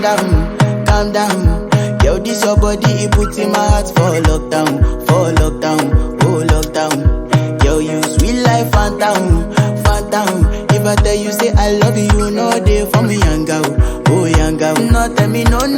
calm down. Yo, this your body, it puts in my heart for lockdown, oh lockdown. Yo, you sweet life, phantom. If I tell you say I love you, no day for me, young girl, oh young girl. No tell me no, oh, oh,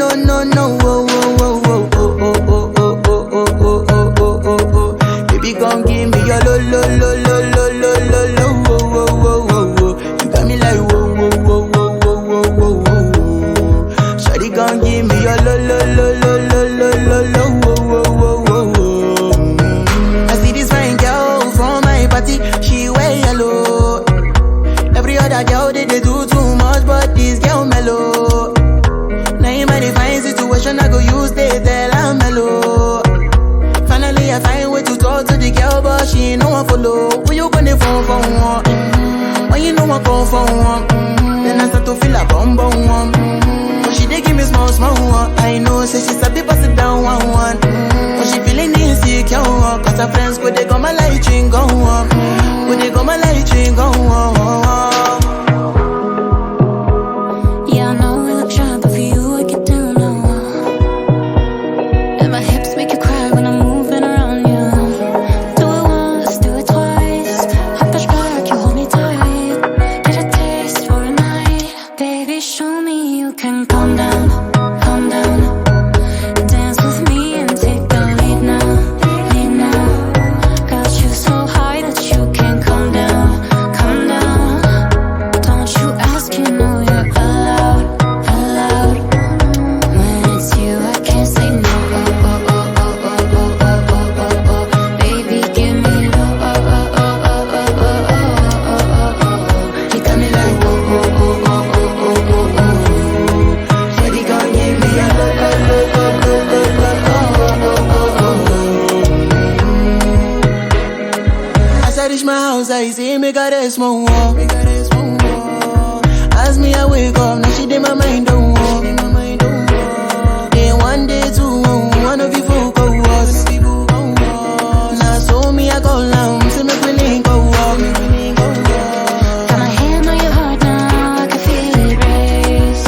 oh, oh, oh, oh, oh, oh, oh, oh, oh, oh, oh. Baby, gon' give me your lo, lo, lo, lo, lo, lo, lo, lo, oh, oh, oh, oh. You got me like whoa, whoa, whoa, whoa, whoa, whoa, whoa. Shawty gon' give me your lo, lo, lo, lo, lo, lo, lo, lo, oh, oh, oh, oh. I see this fine girl from my party, she wear yellow. Every other girl they do too much, but this girl mellow. Now in my divine situation, I go use they tell I'm mellow. Finally I find way to talk to the girl, but she ain't no one follow. Who you gonna phone for one? When you know I come for one, then I start to feel a bum bum one. But she dey give me small one. I know say she's a bit pass it down one. But she feeling insecure, cause her friends go they go my light ring go on. Go they go my light ring go on. I say make her rest more. As me I wake up, now she did my mind don't walk. Then one day two, one of you folk go us. Now so me I go down, so make me link go walk. Got my hand on your heart now, I can feel it race.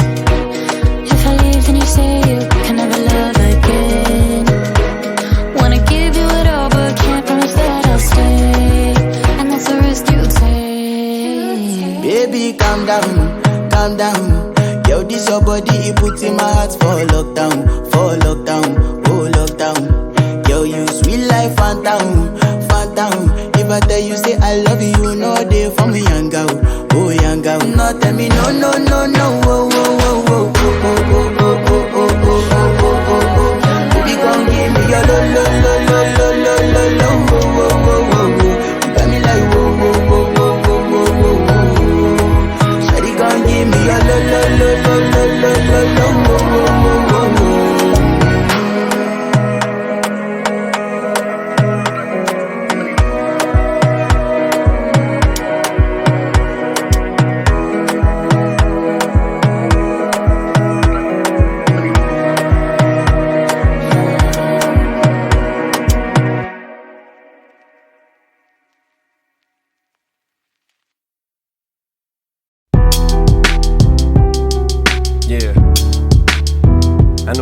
If I leave then you say you can never love again. Wanna give you it all but can't promise that I'll stay. Baby, calm down. Yo, this your body, it puts in my heart for lockdown, oh lockdown. Yo, you sweet life, phantom. If I tell you say I love you, no day for me, young girl, oh young girl. No tell me no, oh, oh, oh, oh, oh, oh, oh, oh, oh, oh, oh, oh, oh. Baby, gon' give me your lo, lo, lo, lo, lo, lo, lo, lo, oh, oh, oh, oh, oh. You got me like whoa, whoa, whoa. Give me a lo lo lo lo lo lo lo lo.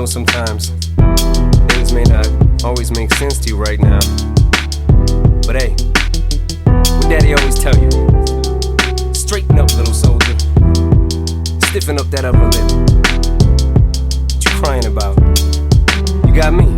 Sometimes things may not always make sense to you right now, but hey, what daddy always tell you, straighten up, little soldier, stiffen up that upper lip. What you crying about? You got me.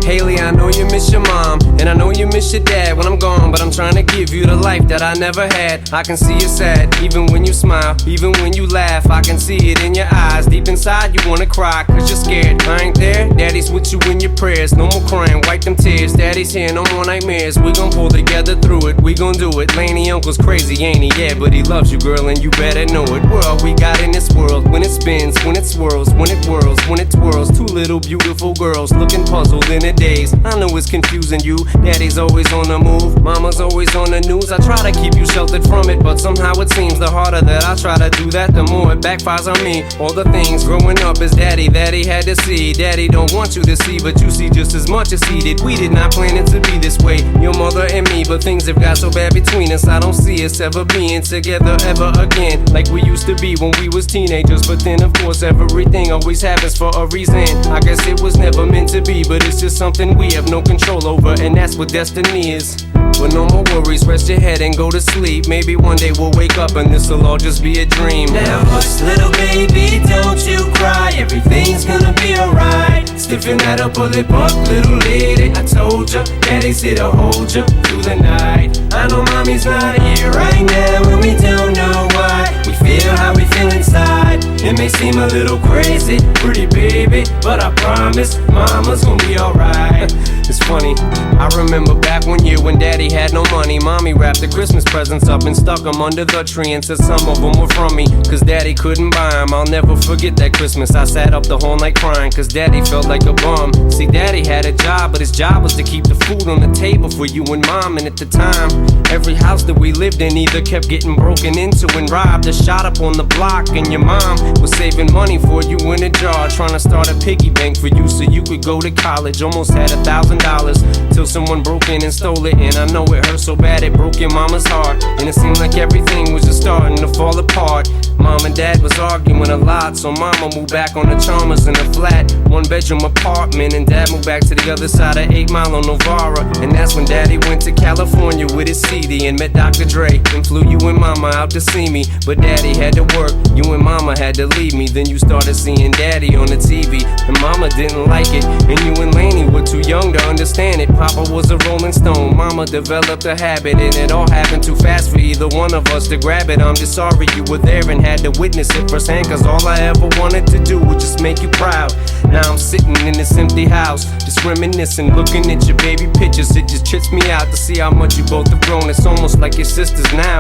Haley, I know you miss your mom, and I know you miss your dad when I'm gone, but I'm trying to give you the life that I never had. I can see you're sad, even when you smile, even when you laugh, I can see it in your eyes. Deep inside you wanna cry, cause you're scared. I ain't there, daddy's with you in your prayers. No more crying, wipe them tears. Daddy's here, no more nightmares. We gon' pull together through it, we gon' do it. Laney uncle's crazy, ain't he? Yeah, but he loves you, girl, and you better know it. We're all we got in this world. When it spins, when it swirls, when it whirls, when it twirls. Two little beautiful girls looking puzzled in it. days. I know it's confusing you. Daddy's always on the move, mama's always on the news. I try to keep you sheltered from it, but somehow it seems the harder that I try to do that, the more it backfires on me. All the things growing up as daddy that he had to see. Daddy don't want you to see, but you see just as much as he did. We did not plan it to be this way, your mother and me, but things have got so bad between us. I don't see us ever being together ever again, like we used to be when we was teenagers. But then of course everything always happens for a reason. I guess it was never meant to be, but it's just something we have no control over, and that's what destiny is. But no more worries, rest your head and go to sleep. Maybe one day we'll wake up and this'll all just be a dream. Now hush, little baby, don't you cry. Everything's gonna be alright. Stiffen that up, pull it up, little lady. I told ya, daddy's here to hold ya through the night. I know mommy's not here right now, and we don't know why. We feel how we feel inside. It may seem a little crazy, pretty baby, but I promise mama's gonna be alright. It's funny, I remember back one year when daddy had no money. Mommy wrapped the Christmas presents up and stuck them under the tree and said some of them were from me, cause daddy couldn't buy them. I'll never forget that Christmas. I sat up the whole night crying, cause daddy felt like a bum. See, daddy had a job, but his job was to keep the food on the table for you and mom. And at the time, every house that we lived in either kept getting broken into and robbed or shot up on the block. And your mom was saving money for you in a jar, trying to start a piggy bank for you so you could go to college. Almost had $1,000 till someone broke in and stole it. And I know it hurt so bad it broke your mama's heart, and it seemed like everything was just starting to fall apart. Mom and dad was arguing a lot, so mama moved back on the Chalmers in a flat 1-bedroom apartment, and dad moved back to the other side of 8 Mile on Novara. And that's when daddy went to California with his CD and met Dr. Dre and flew you and mama out to see me. But daddy had to work, you and mama had to leave me. Then you started seeing daddy on the TV, and mama didn't like it, and you and Laney were too young to understand it. Papa was a Rolling Stone, mama developed a habit, and it all happened too fast for either one of us to grab it. I'm just sorry you were there and had to witness it firsthand, cause all I ever wanted to do was just make you proud. Now I'm sitting in this empty house, just reminiscing, looking at your baby pictures. It just trips me out to see how much you both have grown. It's almost like your sisters now.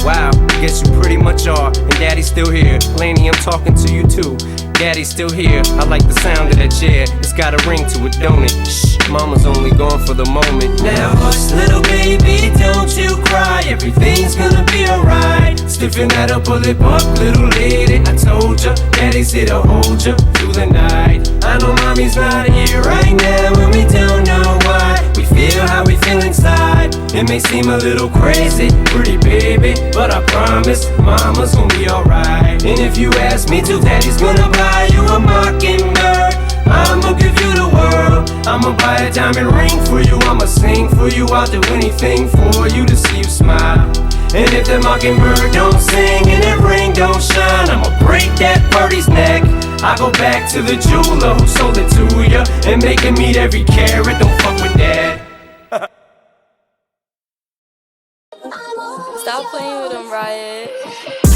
Wow, I guess you pretty much are, and daddy's still here. Laney, I'm talking to you too. Daddy's still here, I like the sound of that chair. It's got a ring to it, don't it? Shh, mama's only gone for the moment. Now hush, little baby, don't you cry. Everything's gonna be alright. Stiffen that up, pull it up, little lady. I told ya, daddy's here to hold ya through the night. I know mommy's not here right now, and we don't know why. We feel how we feel inside. It may seem a little crazy, pretty baby, but I promise mama's gonna be alright. And if you ask me to, daddy's gonna buy you a mockingbird. I'ma give you the world. I'ma buy a diamond ring for you. I'ma sing for you. I'll do anything for you to see you smile. And if that mockingbird don't sing and that ring don't shine, I'ma break that birdie's neck. I go back to the jeweler who sold it to ya and make him eat every carat. Don't fuck with that. Stop playing with him, Riot.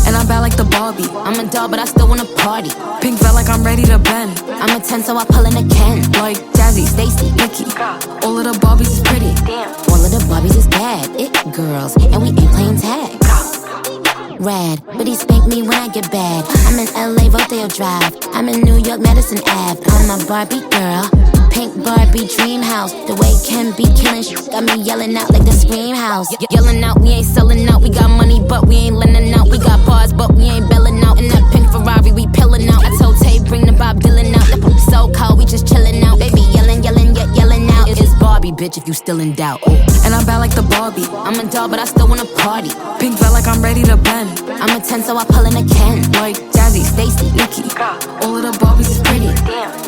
And I'm bad like the Barbie. I'm a doll, but I still wanna party. Pink felt like I'm ready to bend. I'm a 10, so I pull in a Ken. Like Jazzy, Stacy, Nicki. All of the Barbies is pretty. All of the Barbies is bad. It girls, and we ain't playing tag. Rad, but he spank me when I get bad. I'm in LA, Rodeo Drive. I'm in New York, Madison Ave. I'm a Barbie girl. Pink Barbie dream house. The way Ken be killing shit got me yelling out like the Scream House. Yelling out, we ain't selling out. We got money, but we ain't lending out. We got bars, but we ain't belling out. In that pink Ferrari, we pillin' out. I told Tay, bring the Bob Dylan out. That so cold, we just chillin' out. Baby yelling, yelling, yet yelling out. It's Barbie, bitch, if you still in doubt. And I'm bad like the Barbie. I'm a doll, but I still wanna party. Pink felt like I'm ready to bend. I'm a 10, so I pull in a Ken. Like Jazzy, Stacy, Nicki. All of the Barbies is pretty.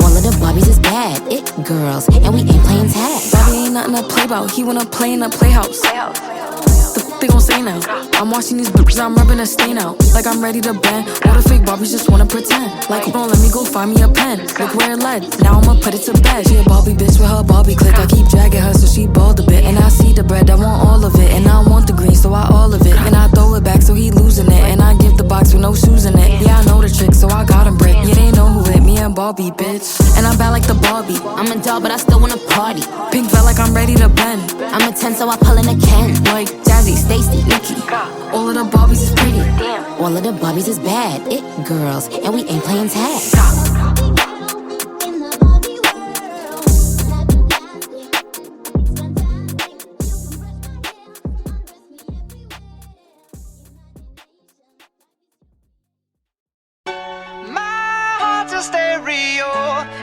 All of the Barbies is bad. It girls, and we ain't playing tag. Bobby ain't nothing to play about. He wanna play in the playhouse. The they gon' say now? I'm watching these bitches, I'm rubbing a stain out. Like I'm ready to bend. All the fake Barbies just wanna pretend. Like, don't let me go find me a pen. Look where it led. Now I'ma put it to bed. She a Barbie bitch with her Barbie click. I keep dragging her so she bald a bit. And I see the bread, I want all of it. And I want the green, so I all of it. And I throw it back so he losing it. And I give the box with no shoes in it. Yeah, I know the trick, so I got him brick. Yeah, they know who it, me and Barbie, bitch. And I'm bad like the Barbie. I'm a doll, but I still wanna party. Pink felt like I'm ready to bend. I'm a 10, so I pull in a Ken. Like Jazzy, Stacy, Nicki. All of the Barbies is pretty. All of the Barbies is bad. It girls, and we ain't playing tag. stereo.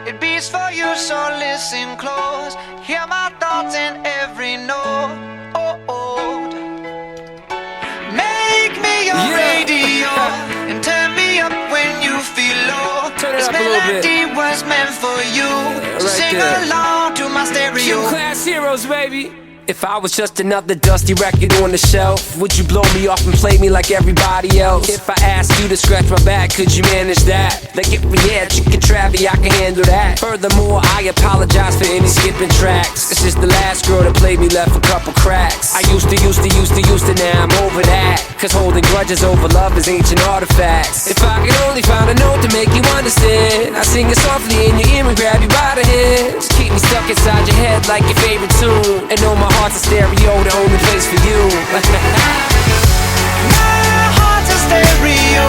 It beats for you, so listen close. Hear my thoughts in every note. Make me your radio and turn me up when you feel low. Turn it This up a little bit. melody was meant for you. So right sing there. along to my stereo. Class heroes, baby. If I was just another dusty record on the shelf, would you blow me off and play me like everybody else? If I asked you to scratch my back, could you manage that? Like if we had chicken trappy, I can handle that. Furthermore, I apologize for any skipping tracks. This is the last girl that played me, left a couple cracks. I used to, now I'm over that. Cause holding grudges over love is ancient artifacts. If I could only find a note to make you understand, I sing it softly in your ear and grab you by the hands. Keep me stuck inside your head like your favorite tune. And know my heart's a stereo, the only place for you. My heart's a stereo.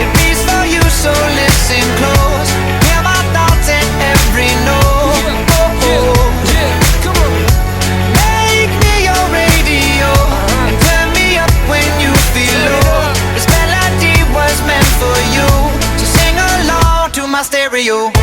It beats for you, so listen close. Hear my thoughts in every note. Come on. Make me your radio and turn me up when you feel low. This melody was meant for you, so sing along to my stereo.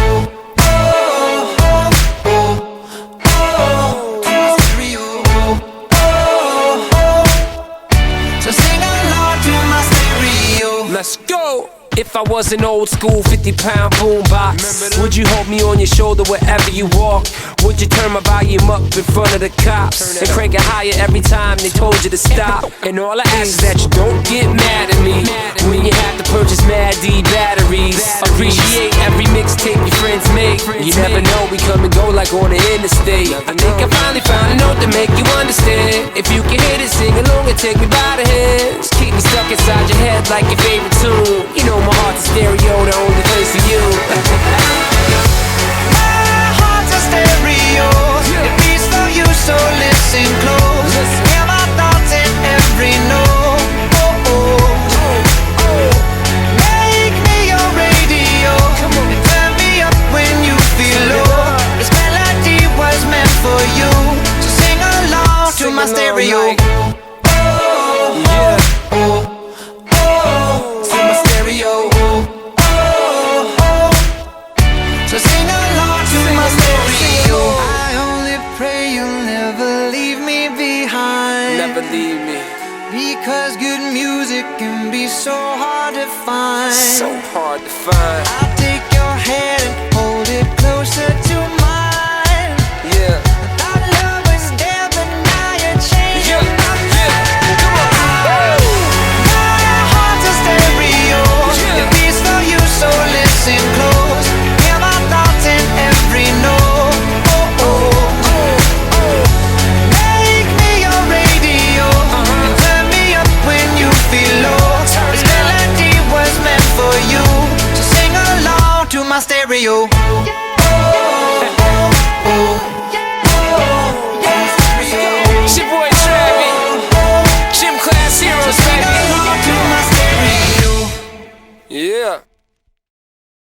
So sing along to my stereo. Let's go! If I was an old school 50-pound boombox, would you hold me on your shoulder wherever you walk? Would you turn my volume up in front of the cops and crank it higher every time they told you to stop? And all I ask is that you don't get mad at me when you have to purchase Mad D batteries. Appreciate every mixtape your friends make. You never know, we come and go like on the interstate. I think I finally found a note to make you understand. If you can hit it, sing along and take me by the hands. Keep me stuck inside your head like your favorite tune. You know my heart's a stereo, the only place for you. My heart's a stereo. It beats for you, so listen close. Hear my thoughts in every note. Make me your radio and turn me up when you feel low. This melody was meant for you, so sing along to my stereo. So sing along to my stereo. I only pray you'll never leave me behind. Never leave me. Because good music can be so hard to find. So hard to find. I'll take your hand and hold it closer to mine. Yeah. Thought love was dead, but now you're changing my mind. Come on. My heart's a stereo. It beats for you, so listen close. Hear my thoughts in every note. Make me your radio and turn me up when you feel low. This melody was meant for you, so sing along to my stereo.